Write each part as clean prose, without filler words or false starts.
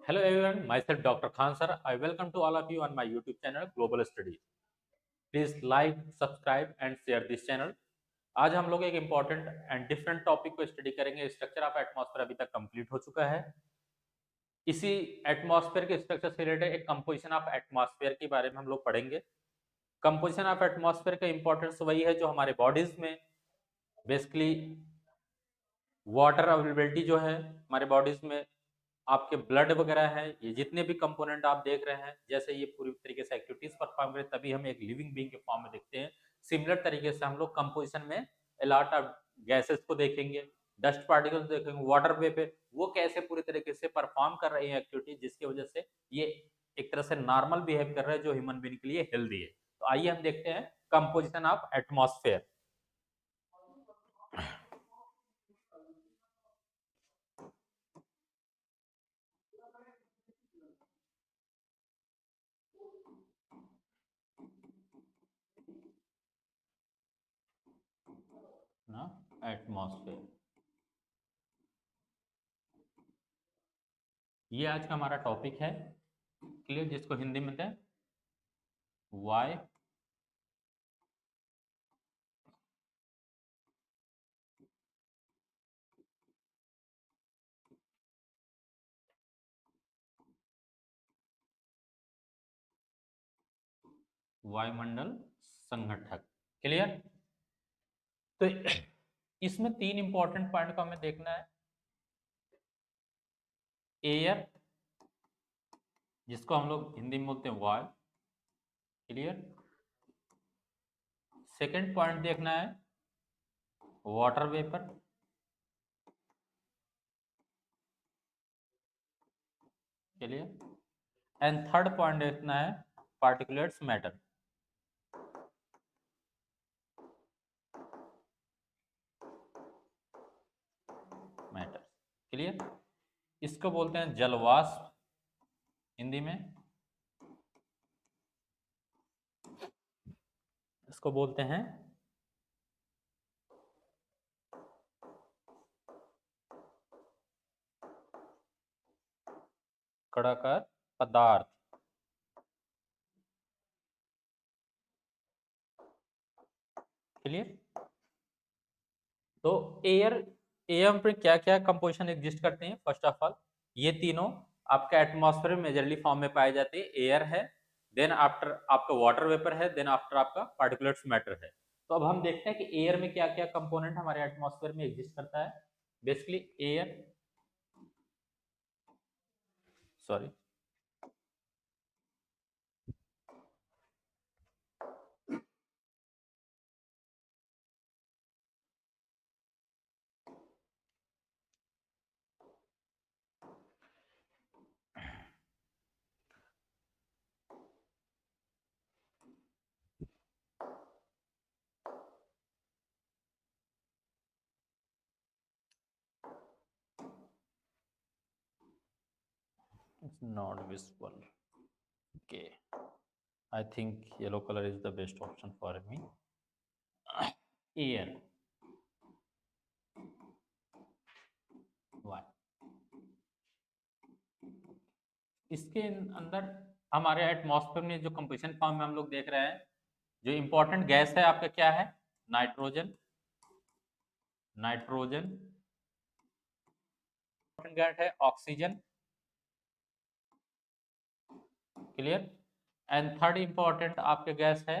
Hello everyone, myself Dr. Khan sir. I welcome to all of you on my YouTube channel Global Study. Please like, subscribe and share this channel. आज हम लोग एक important and different topic को study करेंगे। Structure of atmosphere अभी तक complete हो चुका है। इसी एटमॉस्फेयर के स्ट्रक्चर से रिलेटेड एक कंपोजिशन ऑफ एटमॉस्फेयर के बारे में हम लोग पढ़ेंगे। कंपोजिशन ऑफ एटमॉस्फेयर का इंपॉर्टेंस वही है जो हमारे बॉडीज में बेसिकली वाटर अवेलेबिलिटी जो है हमारे बॉडीज में, आपके ब्लड वगैरह है, ये जितने भी कंपोनेंट आप देख रहे हैं, जैसे ये पूरी तरीके से एक्टिविटीज परफॉर्म करें तभी हम एक लिविंग बीइंग के फॉर्म में देखते हैं। सिमिलर तरीके से हम लोग कंपोजिशन में अलॉट ऑफ गैसेस को देखेंगे, डस्ट पार्टिकल्स देखेंगे, वाटर वेपर, वो कैसे पूरी तरीके से परफॉर्म कर रही है एक्टिविटी, जिसकी वजह से ये एक तरह से नॉर्मल बिहेव कर रहे हैं जो ह्यूमन बीइंग के लिए हेल्दी है। तो आइए हम देखते हैं कंपोजिशन ऑफ एटमॉस्फेयर ना। एटमॉस्फेयर ये आज का हमारा टॉपिक है, क्लियर, जिसको हिंदी में कहते हैं वाई वायुमंडल संघटक, क्लियर। तो इसमें तीन इंपॉर्टेंट पॉइंट को हमें देखना है। एयर, जिसको हम लोग हिंदी में बोलते हैं वायु, क्लियर। सेकंड पॉइंट देखना है water vapour, clear. And third point देखना है पार्टिकुलेट्स मैटर, मैटर, क्लियर। इसको बोलते हैं जलवाष्प हिंदी में, इसको बोलते हैं कणाकार पदार्थ, क्लियर। तो एयर, एयर में क्या क्या कंपोजिशन एग्जिस्ट करते हैं? फर्स्ट ऑफ ऑल ये तीनों आपका एटमॉस्फेयर में मेजरली फॉर्म में पाए जाते हैं। एयर है, देन आफ्टर आपका वाटर वेपर है, देन आफ्टर आपका पार्टिकुलेट्स मैटर है। तो अब हम देखते हैं कि एयर में क्या क्या कंपोनेंट हमारे एटमॉस्फेयर में एग्जिस्ट करता है। Basically air, sorry, it's not visible. Okay, I think yellow color is the best option for me. Air, why? इसके अंदर हमारे एटमॉस्फेयर में जो कंपोजिशन फॉर्म में हम लोग देख रहे हैं, जो इंपॉर्टेंट गैस है आपका क्या है? नाइट्रोजन, नाइट्रोजन गैस है, oxygen, clear. And third important आपके गैस है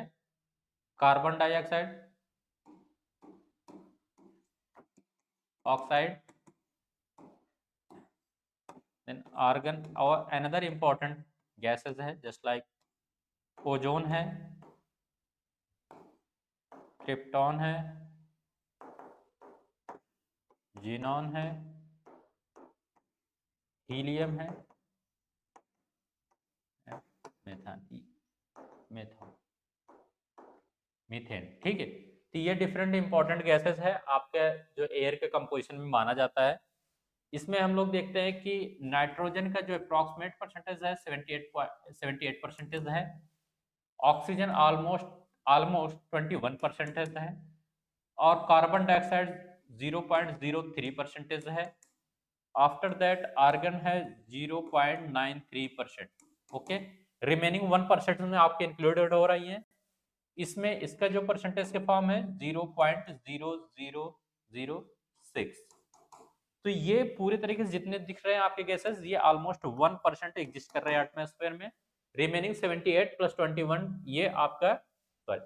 carbon dioxide, oxide, then argon. और अनदर इंपॉर्टेंट गैसेस है जस्ट लाइक ओजोन है, क्रिप्टॉन है, जीनॉन है, हीलियम है, मेथान, मेथान, मीथेन, ठीक है। तो ये डिफरेंट इंपॉर्टेंट गैसेस है आपके जो एयर के कंपोजिशन में माना जाता है। इसमें हम लोग देखते हैं कि नाइट्रोजन का जो अप्रॉक्सीमेट परसेंटेज है 78 परसेंटेज है, ऑक्सीजन ऑलमोस्ट ऑलमोस्ट 21 परसेंटेज है, और कार्बन डाइऑक्साइड 0.03 परसेंटेज है, आफ्टर दैट आर्गन है 0.93%। ओके, रिमेनिंग 1% में आपके इंक्लूडेड हो रही हैं। इसमें इसका जो परसेंटेज के फॉर्म है 0.0006। तो ये पूरे तरीके से जितने दिख रहे हैं आपके गैसेस, ये ऑलमोस्ट 1% एग्जिस्ट कर रहे हैं एटमॉस्फेयर में। रिमेनिंग 78 प्लस 21 ये आपका, सॉरी,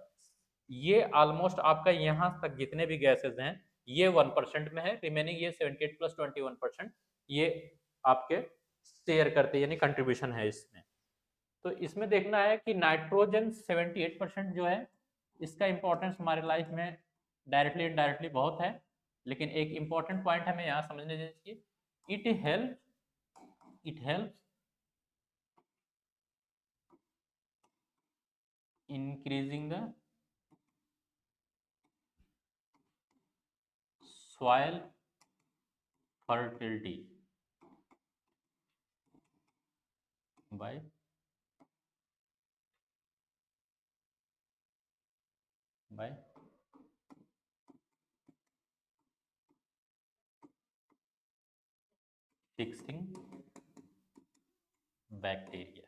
ये ऑलमोस्ट आपका यहाँ तक जितने भी गैसेस हैं ये 1% में है। रिमेनिंग ये 78 प्लस 21% ये आपके शेयर करते हैं, यानी कंट्रीब्यूशन है इसमें। तो इसमें देखना है कि नाइट्रोजन 78% जो है, इसका इंपॉर्टेंस हमारे लाइफ में डायरेक्टली इनडायरेक्टली बहुत है। लेकिन एक इंपॉर्टेंट पॉइंट हमें यहाँ समझने चाहिए, it help increasing the soil fertility bye fixing bacteria.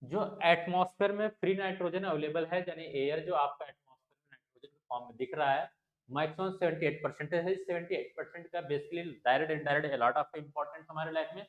जो एटमॉस्फेयर में फ्री नाइट्रोजन अवेलेबल है, यानी एयर जो आपका एटमॉस्फेयर में नाइट्रोजन के फॉर्म में दिख रहा है, मैक्सिमम 78% है। 78% का basically direct indirect a lot of importance हमारे लाइफ में।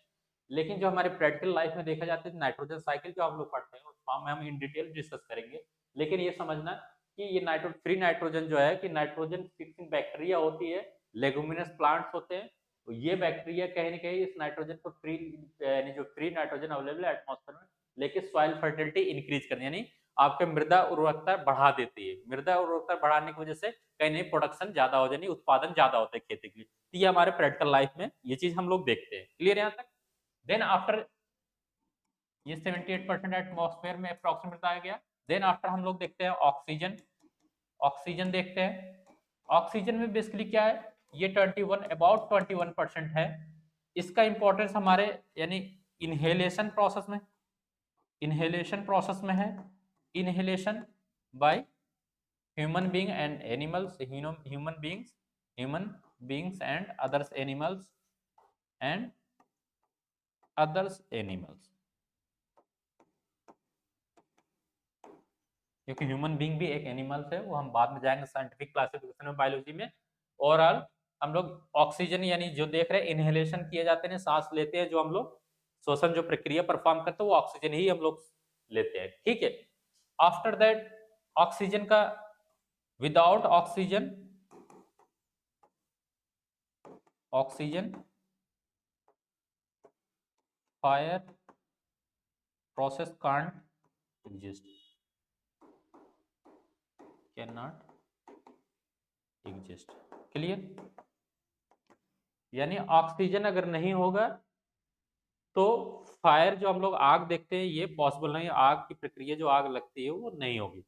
लेकिन जो हमारे प्रैक्टिकल लाइफ में देखा जाता है, नाइट्रोजन साइकिल जो आप लोग पढ़ते हैं उस फॉर्म में हम इन डिटेल डिस्कस करेंगे। लेकिन ये समझना कि ये फ्री नाइट्रोजन जो है, कि नाइट्रोजन फिक्सिंग बैक्टीरिया होती है, लेगुमिनस प्लांट्स होते हैं, तो ये बैक्टीरिया कहीं ना कहीं इस नाइट्रोजन को फ्री, यानी जो फ्री नाइट्रोजन अवेलेबल है एटमॉस्फेयर में, लेकिन सॉइल फर्टिलिटी इंक्रीज करने, यानी आपके मृदा उर्वरकता बढ़ा देती है। मृदा उर्वरकता बढ़ाने की वजह से कहीं नहीं प्रोडक्शन ज्यादा हो जाए, उत्पादन ज्यादा होता है खेती के लिए। तो ये हमारे प्रैक्टिकल लाइफ में ये चीज हम लोग देखते हैं। क्लियर यहाँ तक? देन आफ्टर ये 78% एटमॉस्फेयर में अप्रोक्सीमेट आ गया। देन आफ्टर हम लोग देखते हैं ऑक्सीजन। ऑक्सीजन देखते हैं। ऑक्सीजन में बेसिकली क्या है, ये 21 अबाउट 21% है। इसका इंपॉर्टेंस हमारे यानी इनहेलेशन प्रोसेस में, इनहेलेशन प्रोसेस में है। Inhalation by human being and animals, human beings and others animals, क्योंकि ह्यूमन बीइंग भी एक एनिमल्स है, वो हम बाद में जाएंगे साइंटिफिक क्लासिफिकेशन में बायोलॉजी में। ओवरऑल हम लोग ऑक्सीजन यानी जो देख रहे हैं, इनहेलेशन किए जाते हैं, सांस लेते हैं, जो हम लोग श्वसन जो प्रक्रिया परफॉर्म करते हैं वो ऑक्सीजन ही हम लोग लेते हैं। ठीक है। आफ्टर दैट ऑक्सीजन का, without oxygen fire process can't exist, can not exist. Clear? यानी ऑक्सीजन अगर नहीं होगा तो फायर जो हम लोग आग देखते हैं ये पॉसिबल नहीं, आग की प्रक्रिया जो आग लगती है वो नहीं होगी।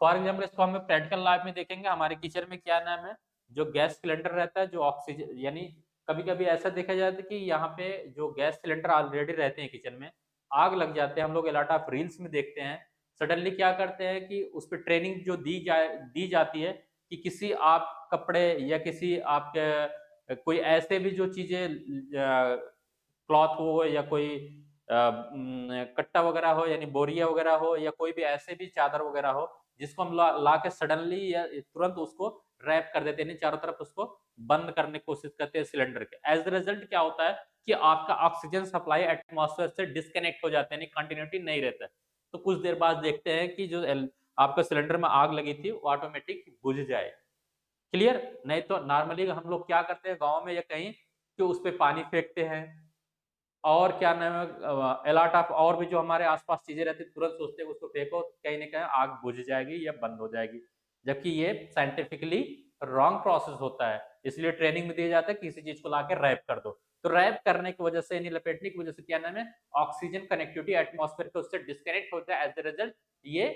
फॉर एग्जाम्पल इसको हम प्रैक्टिकल लाइफ में देखेंगे, हमारे किचन में क्या नाम है, जो गैस सिलेंडर रहता है, जो ऑक्सीजन यानी कभी कभी ऐसा देखा जाता है कि यहाँ पे जो गैस सिलेंडर ऑलरेडी रहते हैं किचन में, आग लग जाते हैं। हम लोग अलॉट ऑफ रील्स में देखते हैं, सडनली क्या करते हैं कि उस पर ट्रेनिंग जो दी जाती है कि किसी आप कपड़े या किसी आपके कोई ऐसे भी जो चीजें क्लॉथ हो या कोई कट्टा वगैरह हो, यानी बोरिया वगैरह हो, या कोई भी ऐसे भी चादर वगैरह हो जिसको हम ला के सडनली या तुरंत उसको रैप कर देते हैं, चारों तरफ उसको बंद करने की कोशिश करते हैं सिलेंडर के। एज द रिजल्ट क्या होता है कि आपका ऑक्सीजन सप्लाई एटमॉस्फेयर से डिस्कनेक्ट हो जाते हैं, कंटिन्यूटी नहीं रहता है। तो कुछ देर बाद देखते हैं कि जो आपका सिलेंडर में आग लगी थी वो ऑटोमेटिक बुझ जाए। क्लियर? नहीं तो नॉर्मली हम लोग क्या करते हैं गाँव में या कहीं, कि उस पर पानी फेंकते हैं, और क्या नाम है अलॉट ऑफ और भी जो हमारे आसपास चीजें रहती है, तुरंत सोचते हैं उसको फेंको, कहीं ना कहीं आग बुझ जाएगी या बंद हो जाएगी। जबकि ये साइंटिफिकली रॉन्ग प्रोसेस होता है। इसलिए ट्रेनिंग में दिया जाता है किसी चीज को लाके रैप कर दो। तो रैप करने की वजह से, यानी लपेटने की वजह से क्या नाम है, ऑक्सीजन कनेक्टिविटी एटमॉस्फेयर के उससे डिस्कनेक्ट होता है। एज द रिजल्ट ये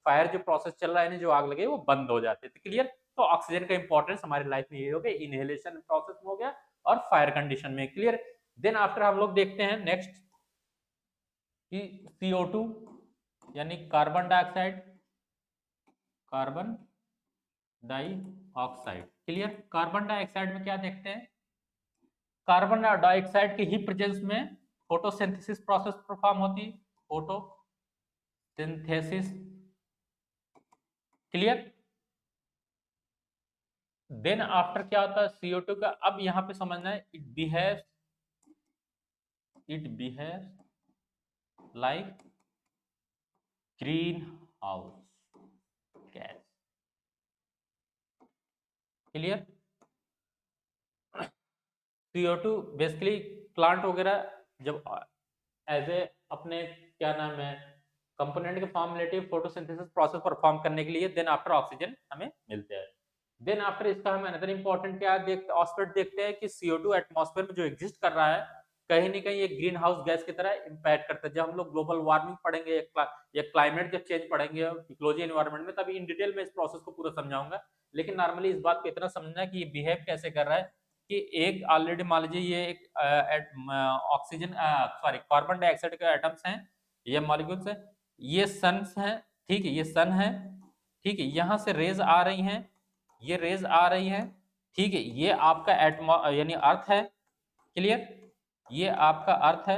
फायर जो प्रोसेस चल रहा है, जो आग लगे वो बंद हो जाते हैं। क्लियर? तो ऑक्सीजन का इंपॉर्टेंस हमारी लाइफ में ये हो गया, इनहेलेशन प्रोसेस में हो गया और फायर कंडीशन में। क्लियर? देन आफ्टर हम लोग देखते हैं नेक्स्ट कि CO2 यानी carbon dioxide, carbon dioxide clear. Carbon dioxide में क्या देखते हैं, कार्बन डाइऑक्साइड के ही प्रेजेंस में फोटोसिंथेसिस प्रोसेस परफॉर्म होती है, फोटोसिंथेसिस। क्लियर। देन आफ्टर क्या होता है CO2 का, अब यहां पे समझना है, it behaves like greenhouse gas. Clear. CO2 basically plant वगैरह जब एज ए अपने क्या नाम है कंपोनेंट के फॉर्म लेते हैं फोटोसिंथेसिस प्रोसेस परफॉर्म करने के लिए, देन आफ्टर ऑक्सीजन हमें मिलते हैं। देन आफ्टर इसका हम अनदर इंपॉर्टेंट क्या एस्पेक्ट देखते हैं कि CO2 एटमॉस्फेयर में जो एग्जिस्ट कर रहा है कहीं ना कहीं एक ग्रीन हाउस गैस की तरह इंपैक्ट करता है। जब हम लोग ग्लोबल वार्मिंग पढ़ेंगे या क्लाइमेट जब चेंज पढ़ेंगे इकोलॉजी एनवायरनमेंट में, तभी इन डिटेल में इस प्रोसेस को पूरा समझाऊंगा। लेकिन नॉर्मली इस बात को इतना समझना कि ये बिहेव कैसे कर रहा है कि एक ऑलरेडी मान लीजिए ये एक ऑक्सीजन सॉरी कार्बन डाइऑक्साइड के एटम्स हैं, ये मॉलिक्यूल्स हैं, ये सन है, ठीक है, ये सन है, ठीक है, यहां से रेज आ रही हैं, ये रेज आ रही हैं, ठीक है, ये आपका एटमो यानी अर्थ है। क्लियर। ये आपका अर्थ है,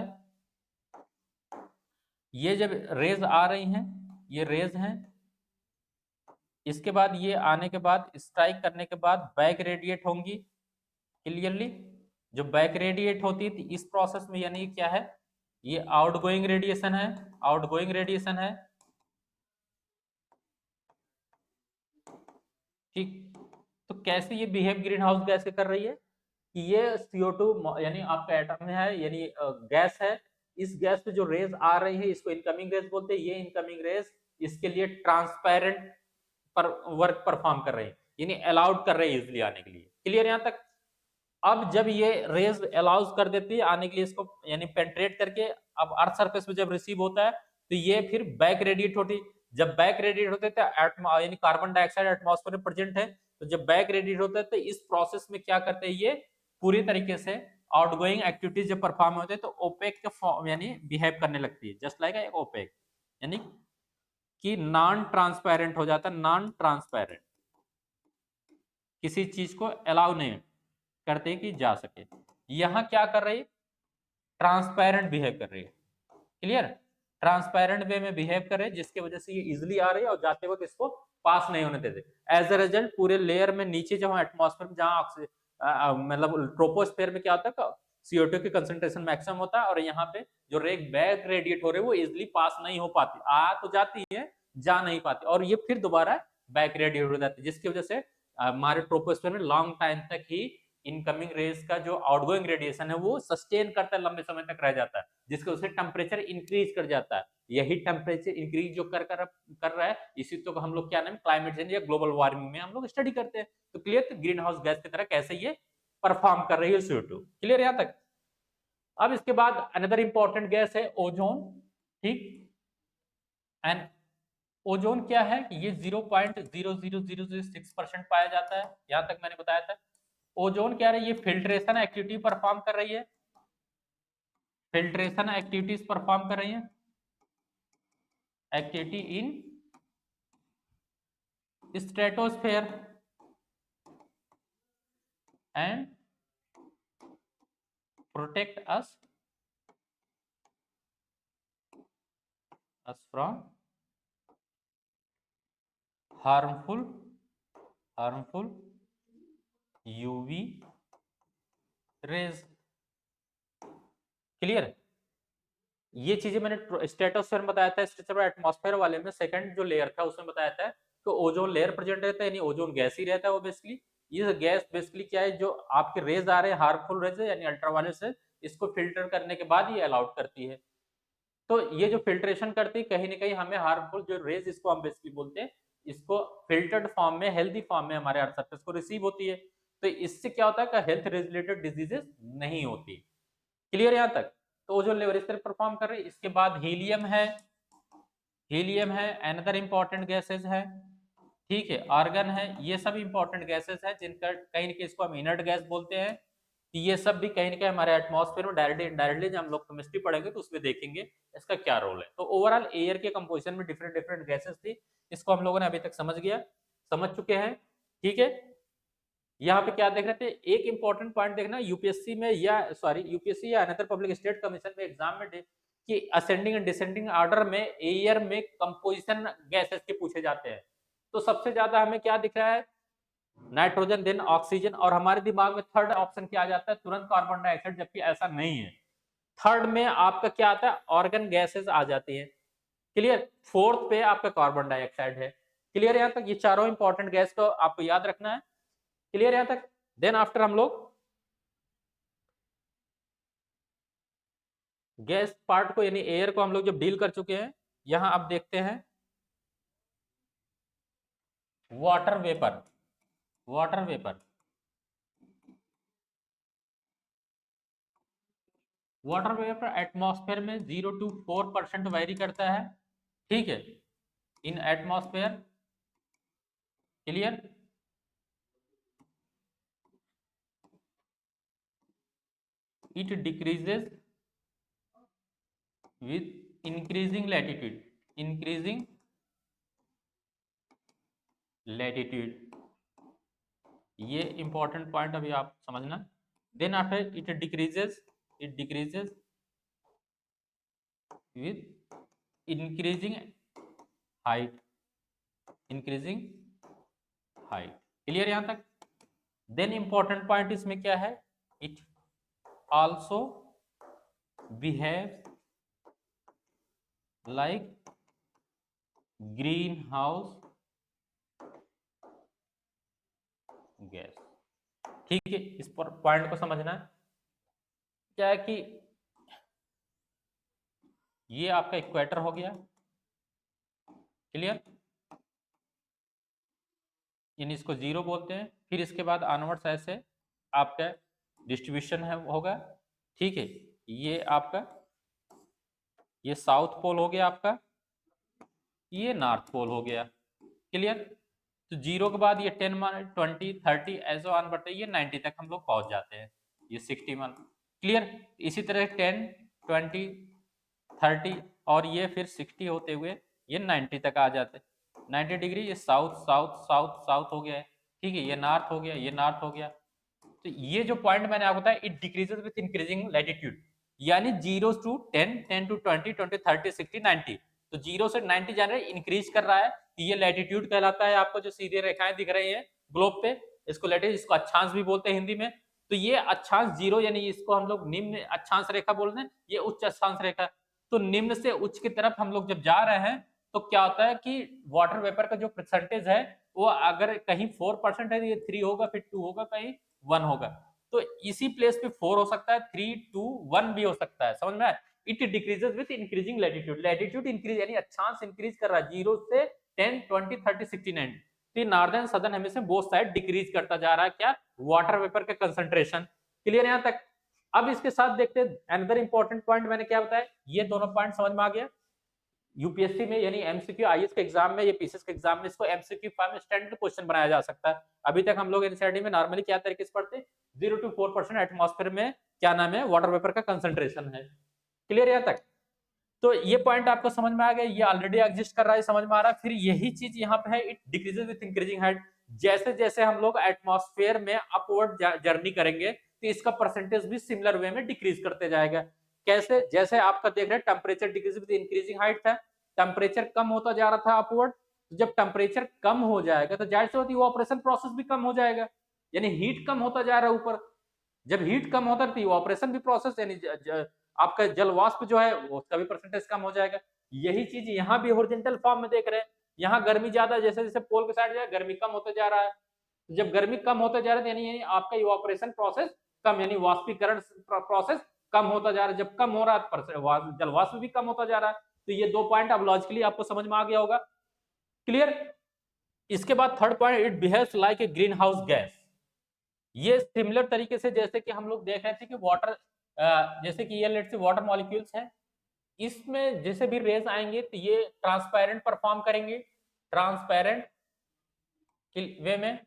ये जब रेज आ रही हैं, ये रेज हैं, इसके बाद ये आने के बाद स्ट्राइक करने के बाद बैक रेडिएट होंगी। क्लियरली। जो बैक रेडिएट होती है इस प्रोसेस में, यानी क्या है, ये आउटगोइंग रेडिएशन है, आउटगोइंग रेडिएशन है, ठीक। तो कैसे ये बिहेव ग्रीन हाउस गैस कर रही है कि ये CO2 यानी आपका एटम में है, यानी गैस है, इस गैस पे जो रेज आ रही है इसको इनकमिंग रेज बोलते हैं। ये इनकमिंग रेज इसके लिए ट्रांसपेरेंट पर वर्क परफॉर्म कर रही है, यानी अलाउड कर रही है इजिली आने के लिए। क्लियर यहां तक। अब जब ये रेज अलाउज कर देती है आने के लिए इसको, यानी पेंट्रेट करके, अब अर्थ सरफेस पे जब रिसीव होता है तो ये फिर बैक रेडिएट होती। जब बैक रेडिएट होते हैं तो यानी कार्बन डाइऑक्साइड एटमॉस्फेयर में प्रेजेंट है, तो जब बैक रेडिएट होता है तो इस प्रोसेस में क्या करते हैं, ये पूरी तरीके से आउटगोइंग एक्टिविटीज जब परफॉर्म होते हैं तो ओपेक के फॉर्म यानी बिहेव करने लगती है, जस्ट लाइक ओपेक, यानी कि नॉन ट्रांसपेरेंट हो जाता है, नॉन ट्रांसपेरेंट, किसी चीज को अलाउ नहीं करते हैं कि जा सके। यहां क्या कर रही है, ट्रांसपेरेंट बिहेव कर रही है। क्लियर। ट्रांसपेरेंट वे में बिहेव कर रहे हैं जिसकी वजह से ये इजिली आ रही है और जाते वक्त इसको पास नहीं होने देते। एज अ रिजल्ट पूरे लेयर में नीचे जहां एटमॉस्फेयर में जहां मतलब ट्रोपोस्फेयर में क्या होता है, CO2 की कंसंट्रेशन मैक्सिमम होता है और यहाँ पे जो रेग बैक रेडिएट हो रहे हैं वो इजिली पास नहीं हो पाती, आ तो जाती है, जा नहीं पाती, और ये फिर दोबारा बैक रेडिएट हो जाती है, जिसकी वजह से हमारे ट्रोपोस्फेयर में लॉन्ग टाइम तक ही इनकमिंग रेज का जो आउटगोइंग रेडिएशन है वो सस्टेन करता है, लंबे समय तक रह जाता है, जिसकी वजह से टेम्परेचर इंक्रीज कर जाता है। यही टेम्परेचर इंक्रीज जो कर रहा है, इसी तो हम लोग क्या नाम क्लाइमेट चेंज या ग्लोबल वार्मिंग में हम लोग स्टडी करते हैं। तो क्लियर, ग्रीन हाउस गैस की तरह कैसे ये परफॉर्म कर रही है CO2। क्लियर यहां तक। अब इसके बाद अनदर इंपॉर्टेंट गैस है ओजोन, ठीक। एंड ओजोन क्या है कि ये 0.00006% पाया जाता है, यहां तक मैंने बताया था। ओजोन क्या है, ये फिल्ट्रेशन एक्टिविटी परफॉर्म कर रही है, फिल्ट्रेशन एक्टिविटीज परफॉर्म कर रही है, activity in stratosphere and protect us from harmful UV rays. Clear. ये चीजें मैंने स्ट्रेटोस्फेयर में बताया था, एटमॉस्फेयर वाले में सेकंड जो लेयर था उसमें बताया था कि ओजोन लेयर प्रेजेंट रहता है, यानी ओजोन गैस ही रहता है वो बेसिकली। ये गैस बेसिकली क्या है, जो आपके रेज आ रहे हैं हार्मफुल रेज यानी अल्ट्रावायलेट से, इसको फिल्टर करने के बाद ये अलाउड करती है। तो ये जो फिल्ट्रेशन करती है कहीं ना कहीं हमें हार्मफुल जो रेज, इसको हम बेसिकली बोलते हैं, इसको फिल्टर्ड फॉर्म में, हेल्दी फॉर्म में हमारे अर्थ सरफेस को रिसीव होती है। तो इससे क्या होता है कि हेल्थ रिलेटेड डिजीजेस नहीं होती। क्लियर यहां तक। तो ओजोन लेयर इस तरह परफॉर्म कर रही है। इसके बाद हीलियम है, हीलियम है अनदर इंपॉर्टेंट गैसेज है, ठीक है, आर्गन है, ये सब इंपॉर्टेंट गैसेज है जिनका कहीं ना कहीं इसको हम इनर्ट गैस बोलते हैं। ये सब भी कहीं ना कहीं हमारे एटमॉस्फेयर में डायरेक्टली इनडायरेक्टली, जब हम लोग केमिस्ट्री पढ़ेंगे तो उसमें देखेंगे इसका क्या रोल है। तो ओवरऑल एयर के कंपोजिशन में डिफरेंट डिफरेंट गैसेज थी, इसको हम लोगों ने अभी तक समझ चुके हैं, ठीक है। यहाँ पे क्या देख रहे थे, एक इंपॉर्टेंट पॉइंट देखना यूपीएससी में या यूपीएससी या अनदर पब्लिक स्टेट कमीशन में एग्जाम में कि असेंडिंग एंड डिसेंडिंग ऑर्डर में एयर में कंपोजिशन गैसेस के पूछे जाते हैं। तो सबसे ज्यादा हमें क्या दिख रहा है, नाइट्रोजन, देन ऑक्सीजन, और हमारे दिमाग में थर्ड ऑप्शन क्या आ जाता है, तुरंत कार्बन डाइऑक्साइड, जबकि ऐसा नहीं है। थर्ड में आपका क्या आता है, ऑर्गन गैसेस आ जाती है। क्लियर। फोर्थ पे आपका कार्बन डाइऑक्साइड है। क्लियर यहाँ तक, ये चारों इंपॉर्टेंट गैस को आपको याद रखना है। क्लियर यहाँ तक। देन आफ्टर हम लोग गैस पार्ट को यानी एयर को हम लोग जब डील कर चुके हैं, यहां आप देखते हैं water vapour. Water vapour, water vapour atmosphere में 0 to 4% वेरी करता है। ठीक है, in atmosphere. Clear. It decreases with increasing latitude, increasing latitude. ये इंपॉर्टेंट पॉइंट अभी आप समझना। Then after it decreases, it decreases with increasing height, increasing height. Clear यहां तक। देन इंपॉर्टेंट पॉइंट इसमें क्या है, it also behave like greenhouse gas. ठीक है, इस पर पॉइंट को समझना है। क्या है कि ये आपका इक्वेटर हो गया। क्लियर, यानी इसको जीरो बोलते हैं। फिर इसके बाद ऑनवर्ड्स ऐसे आपका डिस्ट्रीब्यूशन है होगा। ठीक है, ये आपका ये साउथ पोल हो गया आपका, ये नॉर्थ पोल हो गया। क्लियर। तो जीरो के बाद ये 10 20 30 ऐसे ऑन बढ़ते ये 90 तक हम लोग पहुंच जाते हैं, ये 61। क्लियर। इसी तरह 10 20 30 और ये फिर 60 होते हुए ये 90 तक आ जाते हैं। 90 डिग्री, ये साउथ साउथ साउथ साउथ हो गया है। ठीक है, ये नॉर्थ हो गया, ये नॉर्थ हो गया। तो ये जो पॉइंट मैंने आपको बताया, it decreases with increasing latitude, यानी 0 to 10 10 to 20 20 30 60 90। तो 0 से 90 जाने इंक्रीज कर रहा है, तो ये लैटिट्यूड कहलाता है। आपको जो सीधे रेखाएं दिख रही हैं ग्लोब पे, इसको लैटिट्यूड, इसको अक्षांश भी बोलते हैं हिंदी में। तो ये अक्षांश जीरो, यानी इसको हम लोग निम्न अक्षांश रेखा बोलते हैं, ये उच्च अक्षांश रेखा। तो निम्न से उच्च की तरफ हम लोग जब जा रहे हैं, तो क्या होता है कि वाटर वेपर का जो परसेंटेज है, वो अगर कहीं 4% है तो ये 3 होगा, फिर 2 होगा, कहीं 1 होगा। तो इसी प्लेस पे 4 हो सकता है, 3 2 1 भी हो सकता है। समझ में आया। It decreases with increasing latitude, latitude increase यानी अक्षांश इंक्रीज कर रहा है 0 से 10 20 30 60 90। तो northern southern hemisphere both side decrease करता जा रहा है क्या, वाटर वेपर का कंसंट्रेशन। क्लियर यहां तक। अब इसके साथ देखते हैं अनदर इंपॉर्टेंट पॉइंट, मैंने क्या बताया, ये दोनों पॉइंट समझ में आ गया। यूपीएससी में यानी एमसीक्यू आईएएस के एग्जाम में, या पीसीएस के एग्जाम में इसको एमसीक्यू फॉर्म में स्टैंडर्ड क्वेश्चन बनाया जा सकता है। अभी तक हम लोग एनसीईआरटी में नॉर्मली क्या तरीके से पढ़ते हैं, 0 to 4% एटमॉस्फेयर में क्या नाम है, वाटर वेपर का कंसंट्रेशन है। क्लियर यहां तक। तो ये पॉइंट आपको समझ में आ गया, ये ऑलरेडी एग्जिस्ट कर रहा है, समझ में आ रहा है। फिर यही चीज यहाँ पे है, it decreases with increasing height. जैसे जैसे हम लोग एटमॉस्फेयर में अपवर्ड जर्नी करेंगे, तो इसका परसेंटेज भी सिमिलर वे में डिक्रीज करते जाएगा। कैसे, जैसे आपका देख रहे हैं temperature decrease with increasing height था, टेम्परेचर कम होता जा रहा था अपवर्ड। जब टेम्परेचर कम हो जाएगा तो जाहिर सी बात है इवापोरेशन प्रोसेस भी कम हो जाएगा, यानी हीट कम होता जा रहा है ऊपर। जब हीट कम होता है तो इवापोरेशन भी प्रोसेस, यानी आपका जल वाष्प जो है वो उसका भी परसेंटेज कम हो जाएगा। यही चीज यहाँ भी हॉरिजॉन्टल फॉर्म में देख रहे हैं। यहाँ गर्मी ज्यादा, जैसे जैसे पोल के साइड जो है गर्मी कम होते जा रहा है। जब गर्मी कम होते जा रहा है यानी आपका इवापोरेशन प्रोसेस कम, यानी वाष्पीकरण प्रोसेस कम होता जा रहा है। जब कम हो रहा है जल वाष्प भी कम होता जा रहा है। तो ये दो पॉइंट अब लॉजिकली आपको समझ में आ गया होगा। क्लियर। इसके बाद third point, it behaves like a green house gas. ये सिमिलर तरीके से जैसे कि हम लोग देख रहे थे कि वाटर, जैसे कि ये लेट्स से वाटर मॉलिक्यूल्स है, इसमें जैसे भी रेज आएंगे तो ये ट्रांसपेरेंट परफॉर्म करेंगे, ट्रांसपेरेंट वे में।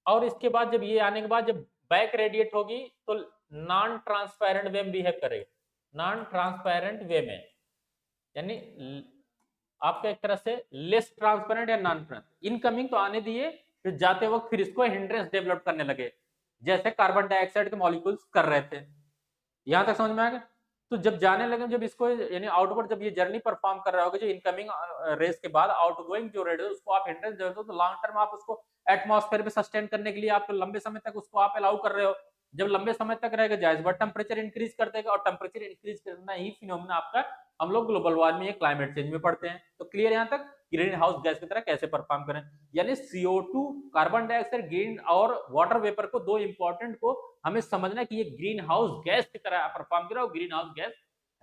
और इसके बाद जब ये आने के बाद जब बैक रेडिएट होगी तो नॉन ट्रांसपेरेंट वे में बिहेव करेगा, नॉन ट्रांसपेरेंट वे में, यानी आपका एक तरह से लेस ट्रांसपेरेंट या नॉन ट्रांसपेरेंट। इनकमिंग तो आने दिए, फिर जाते वक्त फिर इसको हिंड्रेंस डेवलप करने लगे, जैसे कार्बन डाइऑक्साइड के मॉलिक्यूल्स कर रहे थे। यहाँ तक समझ में आ गया? तो जब जाने लगे, जब इसको यानी आउटवर्ड जब ये जर्नी परफॉर्म कर रहा होगा, जो इनकमिंग रेस के बाद आउटगोइंग जो रेड है उसको आप हिंड्रेंस दे दो, तो लॉन्ग टर्म आप उसको एटमॉस्फेयर में सस्टेन करने के लिए आप लंबे समय तक उसको आप अलाउ कर रहे हो। जब लंबे समय तक रहेगा जायज, बट टेम्परेचर इंक्रीज कर देगा, और टेम्परेचर इंक्रीज करना ही फिनोमेना आपका हम लोग ग्लोबल वार्मिंग या क्लाइमेट चेंज में पढ़ते हैं। तो क्लियर यहाँ तक, ग्रीन हाउस गैस की तरह कैसे परफॉर्म करें, यानी CO2, कार्बन डाइऑक्साइड, ग्रीन और वाटर वेपर को, दो इंपॉर्टेंट को हमें समझना कि ये ग्रीन हाउस गैस की तरह परफॉर्म कर रहा है, ग्रीन हाउस गैस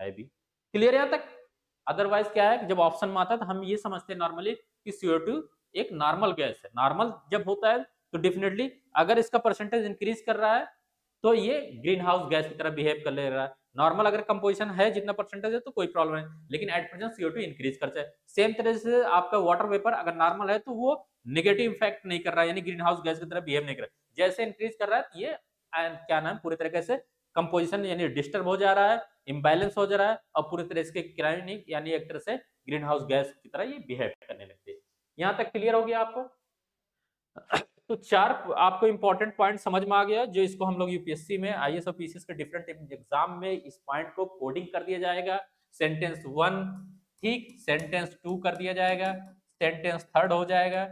है भी। क्लियर यहाँ तक? अदरवाइज क्या है, जब ऑप्शन में आता है तो हम ये समझते हैं नॉर्मली कि CO2 एक नॉर्मल गैस है। नॉर्मल जब होता है तो डेफिनेटली अगर इसका परसेंटेज इंक्रीज कर रहा है तो ये ग्रीन हाउस गैस की तरह बिहेव कर ले रहा है। नॉर्मल अगर कंपोजिशन है जितना परसेंटेज है तो कोई प्रॉब्लम नहीं, लेकिन एट प्रेजेंट CO2 इंक्रीज करता है। सेम तरह से आपका वाटर वेपर अगर नॉर्मल है तो वो नेगेटिव इफेक्ट नहीं कर रहा है, यानी ग्रीन हाउस गैस की तरह बिहेव नहीं कर रहा है। जैसे इंक्रीज कर रहा है ये क्या नाम पूरी तरीके से कंपोजिशन यानी डिस्टर्ब हो जा रहा है, इम्बैलेंस हो जा रहा है, और पूरी तरह से क्रायोनिक यानी एक तरह से ग्रीन हाउस गैस की तरह ये बिहेव करने लगती है। यहाँ तक क्लियर हो गया आपको? तो चार आपको इंपॉर्टेंट पॉइंट समझ में आ गया, जो इसको हम लोग यूपीएससी में, आईएएस और पीसीएस के डिफरेंट एग्जाम में इस पॉइंट को कोडिंग कर दिया जाएगा। सेंटेंस 1 ठीक, सेंटेंस 2 कर दिया जाएगा, सेंटेंस 3 हो जाएगा,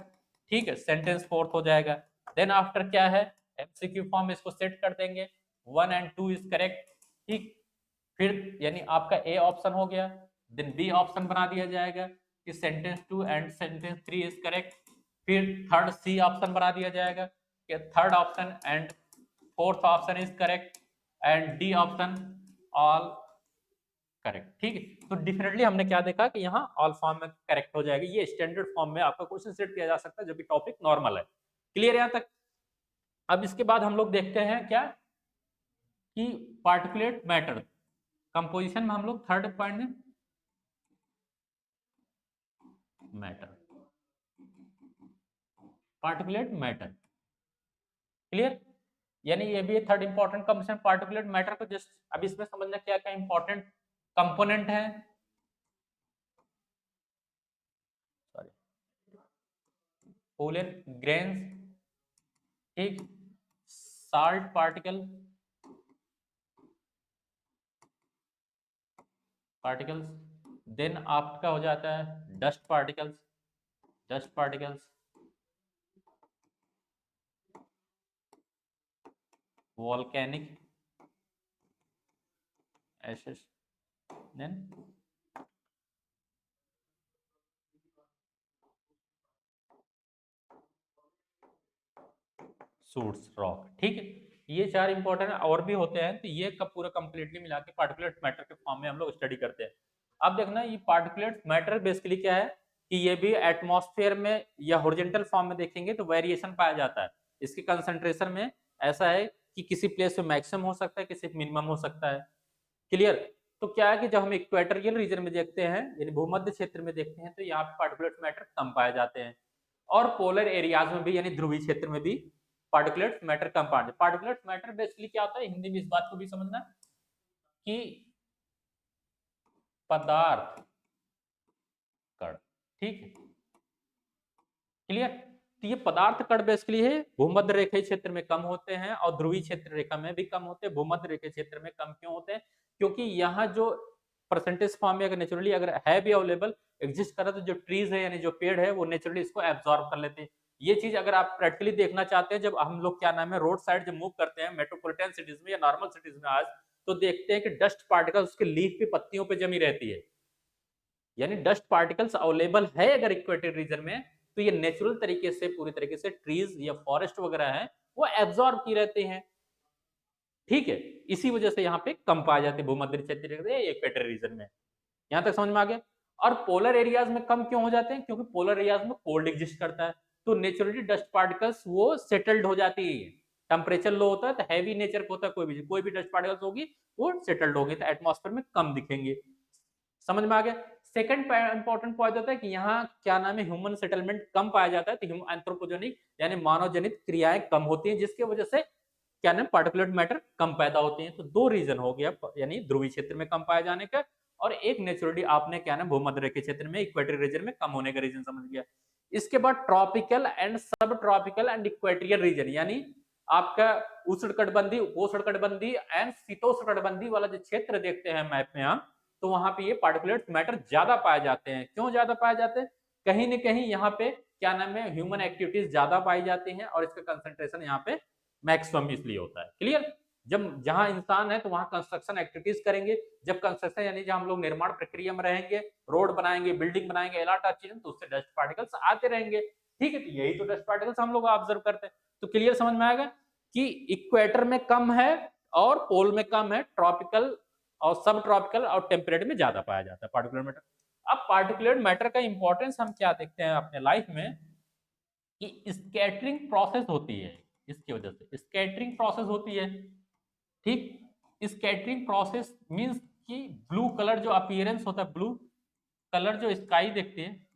ठीक है, सेंटेंस 4 हो जाएगा। देन आफ्टर क्या है, एमसीक्यू फॉर्म में इसको सेट कर देंगे, 1 एंड 2 इज करेक्ट, ठीक। फिर यानी आपका ए ऑप्शन हो गया, देन बी ऑप्शन बना दिया जाएगा कि sentence 2 and sentence 3 is correct. फिर थर्ड सी ऑप्शन बना दिया जाएगा कि third option and fourth option is correct, and D option all correct, ठीक है। तो डिफिनेटली हमने क्या देखा कि यहाँ ऑल फॉर्म में करेक्ट हो जाएगा। ये स्टैंडर्ड फॉर्म में आपका क्वेश्चन सेट किया जा सकता है जब भी टॉपिक नॉर्मल है। क्लियर यहाँ तक? अब इसके बाद हम लोग देखते हैं क्या कि पार्टिकुलेट मैटर कंपोजिशन में हम लोग थर्ड पॉइंट में मैटर, पार्टिकुलेट मैटर, क्लियर। यानी ये भी third important composition particulate matter को जस्ट अब इसमें समझना क्या क्या इंपॉर्टेंट कंपोनेंट है, सॉरी, पोलर ग्रेन्स, ठीक, साल्ट पार्टिकल, पार्टिकल्स, देन आपका हो जाता है dust particles, dust particles, volcanic ashes, then soots rock, ठीक है। ये चार इंपॉर्टेंट और भी होते हैं, तो ये कब पूरा कंप्लीटली मिला के पार्टिकुलेट मैटर के फॉर्म में हम लोग स्टडी करते हैं। अब देखना ये पार्टिकुलेट मैटर बेसिकली क्या है कि ये भी एटमॉस्फेयर में या हॉरिजॉन्टल फॉर्म में देखेंगे तो वेरिएशन पाया जाता है। इसके कंसंट्रेशन में ऐसा है कि किसी प्लेस में मैक्सिमम हो सकता है, किसी मिनिमम हो सकता है। क्लियर? तो क्या है कि जब हम इक्वेटोरियल रीजन में देखते हैं यानी भूमध्य क्षेत्र में देखते हैं तो यहाँ पे पार्टिकुलेट मैटर कम पाए जाते हैं, और पोलर एरियाज में भी यानी ध्रुवीय क्षेत्र में भी पार्टिकुलेट मैटर कम पाए जाते हैं। पार्टिकुलेट मैटर बेसिकली क्या होता है, हिंदी में इस बात को भी समझना कि पदार्थ कण, ठीक है, क्लियर। तो ये पदार्थ कण बेसिकली है भूमध्य रेखीय क्षेत्र में कम होते हैं और ध्रुवीय क्षेत्र रेखा में भी कम होते हैं। भूमध्य रेखीय क्षेत्र में कम क्यों होते हैं? क्योंकि यहाँ जो परसेंटेज फॉर्म में अगर नेचुरली अगर है भी अवेलेबल एग्जिस्ट कर रहा है तो जो ट्रीज है यानी जो पेड़ है वो नेचुरली इसको एब्जॉर्ब कर लेते हैं। ये चीज अगर आप प्रैक्टिकली देखना चाहते हैं, जब हम लोग क्या नाम है रोड साइड जब मूव करते हैं मेट्रोपॉलिटन सिटीज में या नॉर्मल सिटीज में आज, तो देखते हैं कि डस्ट पार्टिकल उसके लीफ पे पत्तियों पे जमी रहती है, यानी डस्ट पार्टिकल्स अवेलेबल है अगर इक्वेटर रीजन में, तो ये नेचुरल तरीके से पूरी तरीके से ट्रीज या फॉरेस्ट वगैरह है वो एब्जॉर्ब की रहते हैं, ठीक है। इसी वजह से यहाँ पे कम पाए जाते हैं भूमध्य क्षेत्र इक्वेटर रीजन में। यहाँ तक समझ में आ गया? और पोलर एरियाज में कम क्यों हो जाते हैं? क्योंकि पोलर एरियाज में कोल्ड एग्जिस्ट करता है, तो नेचुरली डस्ट पार्टिकल्स वो सेटल्ड हो जाती है। टेम्परेचर लो होता है तो हैवी नेचर का होता है, कोई भी डस्ट पार्टिकल्स होगी वो सेटल्ड होगी तो एटमॉस्फेयर में कम दिखेंगे। समझ में आ गया? सेकंड इंपॉर्टेंट पॉइंट होता है कि यहाँ क्या नाम है ह्यूमन सेटलमेंट कम पाया जाता है, तो एंथ्रोपोजेनिक यानी मानव जनित क्रियाएं कम होती हैं, जिसकी वजह से क्या नाम पार्टिकुलेट मैटर कम पैदा होते हैं। तो दो रीजन हो गया, यानी ध्रुवीय क्षेत्र में कम पाए जाने का, और एक नेचुरली आपने क्या नाम भूमध्य रेखीय क्षेत्र में इक्वेटरी रीजन में कम होने का रीजन समझ गया। इसके बाद ट्रॉपिकल एंड सब ट्रॉपिकल एंड इक्वेटोरियल रीजन, यानी आपका उष्णकटिबंधीय, उपोष्णकटिबंधीय एंड शीतोष्णकटिबंधीय वाला जो क्षेत्र देखते हैं मैप में हम, तो वहां पे ये पार्टिकुलेट मैटर ज्यादा पाए जाते हैं। क्यों ज्यादा पाए जाते हैं? कहीं न कहीं यहाँ पे क्या नाम है, ह्यूमन एक्टिविटीज ज्यादा पाई जाती हैं और इसका कंसंट्रेशन यहाँ पे मैक्सिमम इसलिए होता है। क्लियर? जब जहां इंसान है तो वहां कंस्ट्रक्शन एक्टिविटीज करेंगे, जब कंस्ट्रक्शन यानी जब हम लोग निर्माण प्रक्रिया में रहेंगे, रोड बनाएंगे, बिल्डिंग बनाएंगे, अलॉट ऑफ चीजें, तो उससे डस्ट पार्टिकल्स आते रहेंगे। ठीक है, तो यही तो डस्ट पार्टिकल्स हम लोग ऑब्जर्व करते हैं। तो क्लियर समझ में आएगा कि इक्वेटर में कम है और पोल में कम है, ट्रॉपिकल और सब ट्रॉपिकल और टेम्परेट में ज्यादा पाया जाता है पार्टिकुलर मैटर। अब पार्टिकुलर मैटर का इंपॉर्टेंस हम क्या देखते हैं अपने लाइफ में कि स्कैटरिंग प्रोसेस होती है, इसकी वजह से स्कैटरिंग प्रोसेस होती है। ठीक, स्कैटरिंग प्रोसेस मींस कि ब्लू कलर जो अपीयरेंस होता है, ब्लू कलर जो स्काई देखते हैं,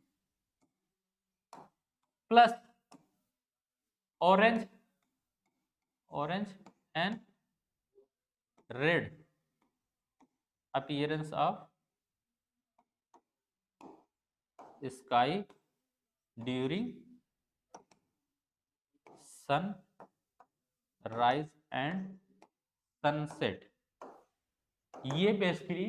plus orange, orange and red appearance of sky during sunrise and sunset. ये बेसिकली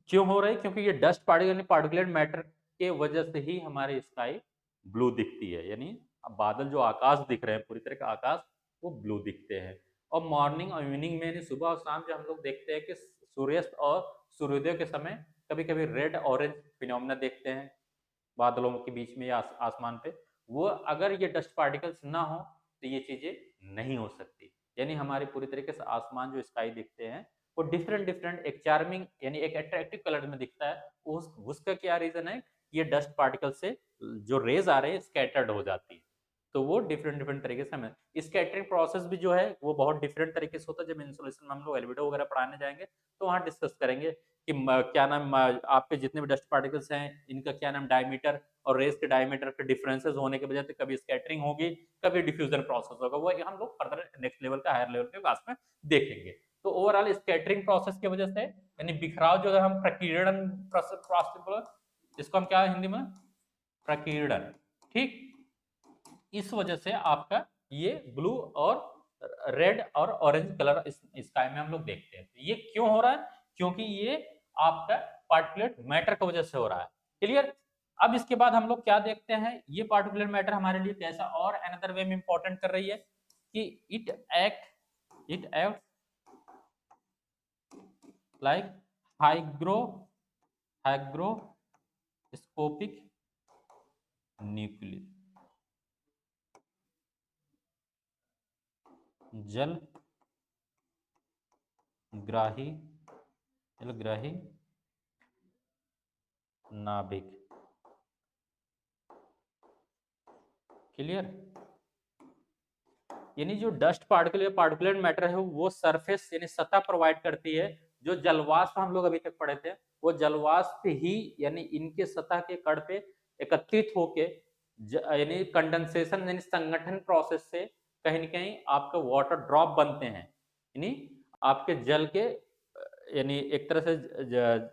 क्यों हो रहा है? क्योंकि ये डस्ट पार्टिकल पार्टिकुलेट मैटर के वजह से ही हमारे स्काई ब्लू दिखती है, यानी अब बादल जो आकाश दिख रहे हैं, पूरी तरह का आकाश वो ब्लू दिखते हैं। और मॉर्निंग और इवनिंग में, यानी सुबह और शाम जब हम लोग देखते हैं कि सूर्यास्त और सूर्योदय के समय कभी कभी रेड ऑरेंज फिनोमेना देखते हैं बादलों के बीच में या आसमान पे, वो अगर ये डस्ट पार्टिकल्स ना हो तो ये चीजें नहीं हो सकती। यानी हमारी पूरी तरीके से आसमान जो स्काई दिखते हैं वो डिफरेंट डिफरेंट एक चार्मिंग यानी एक अट्रैक्टिव कलर में दिखता है। उसका क्या रीजन है? ये डस्ट पार्टिकल से जो रेज आ रहे हैं स्कैटर्ड हो जाती है, तो वो डिफरेंट डिफरेंट तरीके से हमें स्कैटरिंग प्रोसेस भी जो है वो बहुत डिफरेंट तरीके से होता है। जब इंसुलेशन में हम लोग एल्बिडो वगैरह पढ़ाने जाएंगे तो वहाँ डिस्कस करेंगे कि क्या नाम आपके जितने भी डस्ट पार्टिकल्स हैं इनका क्या नाम डायमीटर और रेस के डायमीटर के डिफरेंसेस होने की वजह से कभी स्कैटरिंग होगी, कभी डिफ्यूजन प्रोसेस होगा, वो हम लोग फर्दर नेक्स्ट लेवल का हायर लेवल के क्लास में देखेंगे। तो ओवरऑल स्कैटरिंग प्रोसेस की वजह से यानी बिखराव जो है हम प्रकीर्णन प्रोसेस, इसको हम क्या हिंदी में प्रकीर्णन, ठीक, इस वजह से आपका ये ब्लू और रेड और ऑरेंज कलर स्काई में हम लोग देखते हैं। ये क्यों हो रहा है? क्योंकि ये आपका पार्टिकुलेट मैटर की वजह से हो रहा है। क्लियर? अब इसके बाद हम लोग क्या देखते हैं, ये पार्टिकुलर मैटर हमारे लिए कैसा और अनदर वे में इंपॉर्टेंट कर रही है कि it act like hygroscopic nucleus, जल ग्राही नाभिक। क्लियर? यानी जो डस्ट पार्टिकल या पार्टिकुलेट मैटर है वो सरफेस यानी सतह प्रोवाइड करती है। जो जलवाष्प हम लोग अभी तक पढ़े थे वो जलवाष्प ही यानी इनके सतह के कण पे एकत्रित होके यानी कंडेंसेशन यानी संगठन प्रोसेस से कहीं न कहीं आपके वाटर ड्रॉप बनते हैं, यानी आपके जल के यानी एक तरह से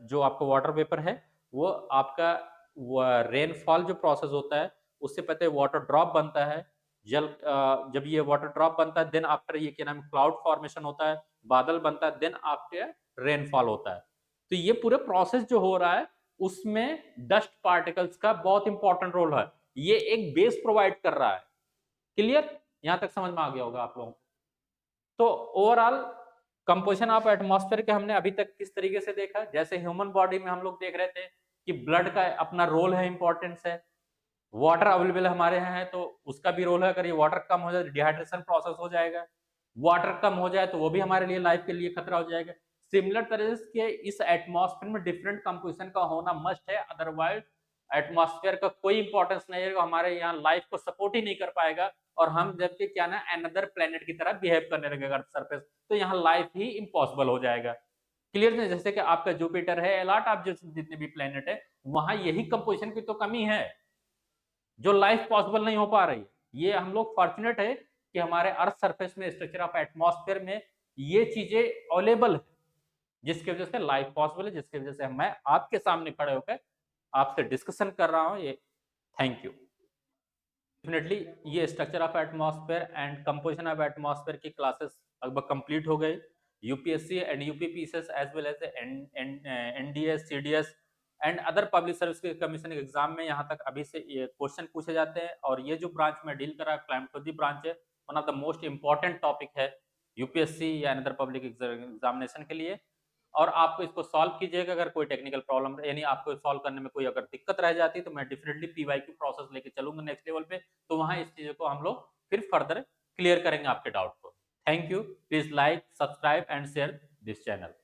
जो आपका वाटर वेपर है वो आपका रेनफॉल जो प्रोसेस होता है उससे पहले वाटर ड्रॉप बनता है। जब ये वाटर ड्रॉप बनता है देन आफ्टर ये क्या नाम है क्लाउड फॉर्मेशन होता है, बादल बनता है, देन आफ्टर रेनफॉल होता है। तो ये पूरे प्रोसेस जो हो रहा है उसमें डस्ट पार्टिकल्स का बहुत इंपॉर्टेंट रोल है। ये एक बेस प्रोवाइड कर रहा है। क्लियर? यहां तक समझ में आ गया होगा आप लोगों को। तो ओवरऑल कंपोजिशन ऑफ एटमॉस्फेयर के हमने अभी तक किस तरीके से देखा, जैसे ह्यूमन बॉडी में हम लोग देख रहे थे कि ब्लड का अपना रोल है, इंपॉर्टेंस है, वाटर अवेलेबल हमारे यहाँ है तो उसका भी रोल है। अगर ये वाटर कम हो जाए तो डिहाइड्रेशन प्रोसेस हो जाएगा, वाटर कम हो जाए तो वो भी हमारे लिए लाइफ के लिए खतरा हो जाएगा। सिमिलर तरह के इस एटमॉस्फेयर में डिफरेंट कंपोजिशन का होना मस्ट है, अदरवाइज एटमॉस्फेयर का कोई इंपॉर्टेंस नहीं है, हमारे यहाँ लाइफ को सपोर्ट ही नहीं कर पाएगा और हम जबकि क्या ना अनदर प्लेनेट की तरह बिहेव करने लगेगा अर्थ सरफेस, तो यहाँ लाइफ ही इम्पॉसिबल हो जाएगा। क्लियर है? जैसे कि आपका जुपिटर है, अलॉट ऑफ जितने भी प्लेनेट है वहां यही कंपोजिशन की तो कमी है जो लाइफ पॉसिबल नहीं हो पा रही। ये हम लोग फॉर्चुनेट है कि हमारे अर्थ सरफेस में स्ट्रक्चर ऑफ एटमॉस्फेयर में ये चीजें अवेलेबल है जिसकी वजह से लाइफ पॉसिबल है, जिसकी वजह से मैं आपके सामने खड़े होकर आपसे डिस्कशन कर रहा हूँ। ये थैंक यू। डेफिनेटली ये structure of atmosphere and composition of atmosphere की क्लासेस लगभग कंप्लीट हो गई। UPSC and UPPCS as well as NDS, CDS and other public service के कमीशन एग्जाम में यहाँ तक अभी से ये क्वेश्चन पूछे जाते हैं। और ये जो ब्रांच में डील कर रहा है क्लाइमेटोलॉजी ब्रांच है, one of the most important topic है यूपीएससी या अदर पब्लिक एग्जामिनेशन के लिए। और आपको इसको सॉल्व कीजिएगा। अगर कोई टेक्निकल प्रॉब्लम यानी आपको सॉल्व करने में कोई अगर दिक्कत रह जाती है तो मैं डेफिनेटली पीवाईक्यू प्रोसेस लेके चलूंगा नेक्स्ट लेवल पे, तो वहां इस चीजों को हम लोग फिर फर्दर क्लियर करेंगे आपके डाउट को। Thank you. Please like, subscribe and share this channel.